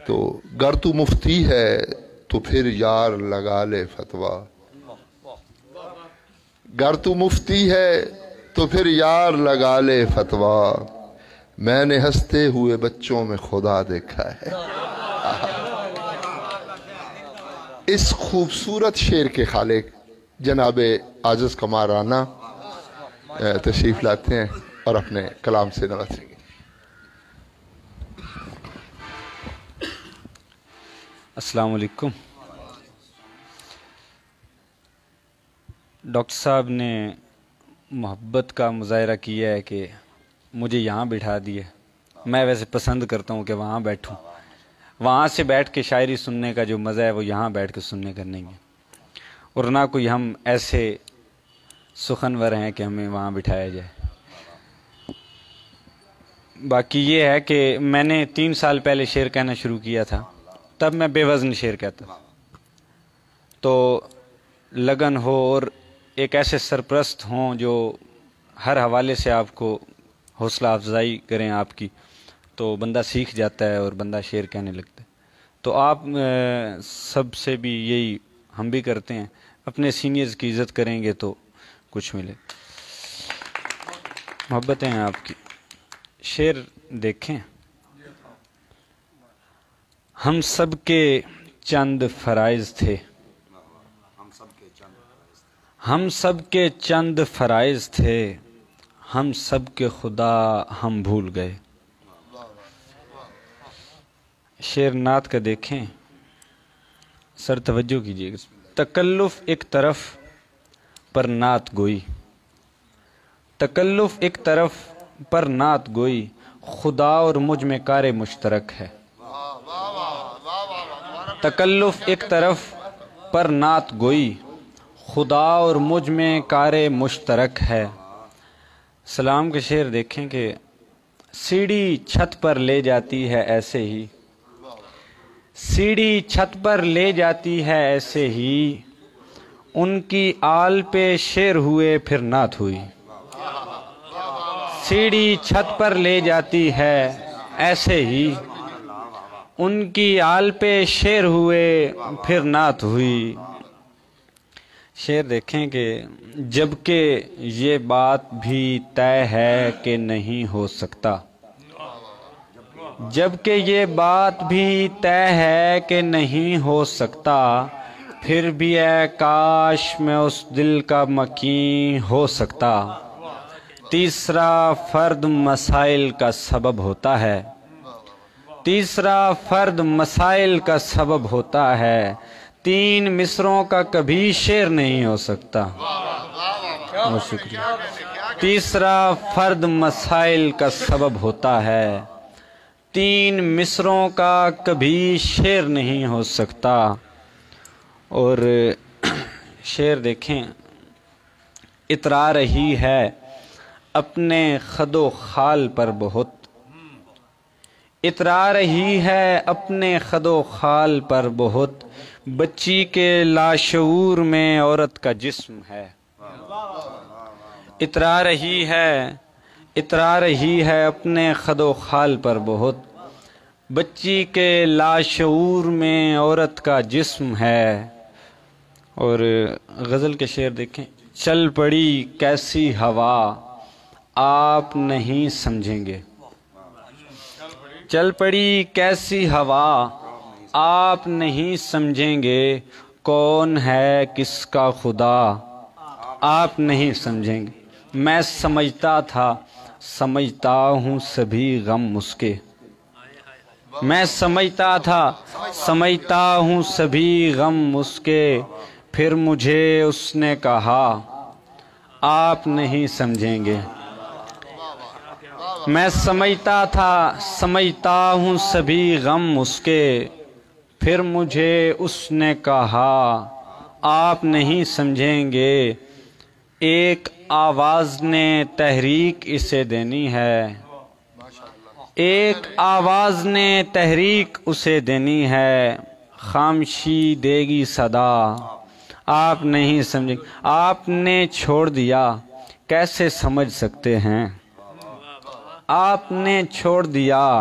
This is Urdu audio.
تو گر تو مفتی ہے تو پھر یار لگا لے فتویٰ، گر تو مفتی ہے تو پھر یار لگا لے فتویٰ، میں نے ہنستے ہوئے بچوں میں خدا دیکھا ہے۔ اس خوبصورت شعر کے خالق جناب عاجز قمار رانا تشریف لاتے ہیں اور اپنے کلام سے نوازیں گے۔ السلام علیکم۔ ڈاکٹر صاحب نے محبت کا مظاہرہ کیا ہے کہ مجھے یہاں بٹھا دیے، میں ویسے پسند کرتا ہوں کہ وہاں بیٹھوں، وہاں سے بیٹھ کے شاعری سننے کا جو مزہ ہے وہ یہاں بیٹھ کے سننے کا نہیں ہے، اور نہ کوئی ہم ایسے سخنور ہیں کہ ہمیں وہاں بٹھایا جائے۔ باقی یہ ہے کہ میں نے 3 سال پہلے شعر کہنا شروع کیا تھا، تب میں بے وزن شعر کہتا تھا، تو لگن ہو اور ایک ایسے سرپرست ہوں جو ہر حوالے سے آپ کو حوصلہ افزائی کریں آپ کی، تو بندہ سیکھ جاتا ہے اور بندہ شعر کہنے لگتا ہے۔ تو آپ سب سے بھی یہی ہم بھی کرتے ہیں، اپنے سینئرز کی عزت کریں گے تو کچھ ملے۔ محبتیں ہیں آپ کی، شعر دیکھیں۔ ہم سب کے چند فرائض تھے، ہم سب کے چند فرائض تھے، ہم سب کے خدا ہم بھول گئے۔ شعر نعت کا دیکھیں، سر توجہ کیجیے گا۔ تکلف ایک طرف پر نعت گوئی، تکلف ایک طرف پر نعت گوئی، خدا اور مجھ میں کار مشترک ہے۔ تکلف ایک طرف پر نعت گوئی، خدا اور مجھ میں کار مشترک ہے۔ سلام کے شعر دیکھیں کہ سیڑھی چھت پر لے جاتی ہے ایسے ہی، سیڑھی چھت پر لے جاتی ہے ایسے ہی، ان کی آل پہ شعر ہوئے پھر نعت ہوئی۔ سیڑھی چھت پر لے جاتی ہے ایسے ہی، ان کی آل پہ شعر ہوئے پھر نعت ہوئی۔ شعر دیکھیں کہ جبکہ یہ بات بھی طے ہے کہ نہیں ہو سکتا، جبکہ یہ بات بھی طے ہے کہ نہیں ہو سکتا، پھر بھی اے کاش میں اس دل کا مکیں ہو سکتا۔ تیسرا فرد مسائل کا سبب ہوتا ہے، تیسرا فرد مسائل کا سبب ہوتا ہے، 3 مصروں کا کبھی شعر نہیں ہو سکتا۔ بہت شکریہ۔ تیسرا فرد مسائل کا سبب ہوتا ہے، 3 مصروں کا کبھی شعر نہیں ہو سکتا۔ اور شعر دیکھیں، اترا رہی ہے اپنے خد و خال پر بہت، اترا رہی ہے اپنے خد و خال پر بہت، بچی کے لاشعور میں عورت کا جسم ہے۔ اترا رہی ہے، اترا رہی ہے اپنے خد و خال پر بہت، بچی کے لاشعور میں عورت کا جسم ہے۔ اور غزل کے شعر دیکھیں، چل پڑی کیسی ہوا آپ نہیں سمجھیں گے، چل پڑی کیسی ہوا آپ نہیں سمجھیں گے، کون ہے کس کا خدا آپ نہیں سمجھیں گے۔ میں سمجھتا تھا سمجھتا ہوں سبھی غم اس کے، میں سمجھتا تھا سمجھتا ہوں سبھی غم اس کے، پھر مجھے اس نے کہا آپ نہیں سمجھیں گے۔ میں سمجھتا تھا سمجھتا ہوں سبھی غم اس کے، پھر مجھے اس نے کہا آپ نہیں سمجھیں گے۔ ایک آواز نے تحریک اسے دینی ہے، ایک آواز نے تحریک اسے دینی ہے، خاموشی دے گی صدا آپ نہیں سمجھیں گے۔ آپ نے چھوڑ دیا کیسے سمجھ سکتے ہیں، آپ نے چھوڑ دیا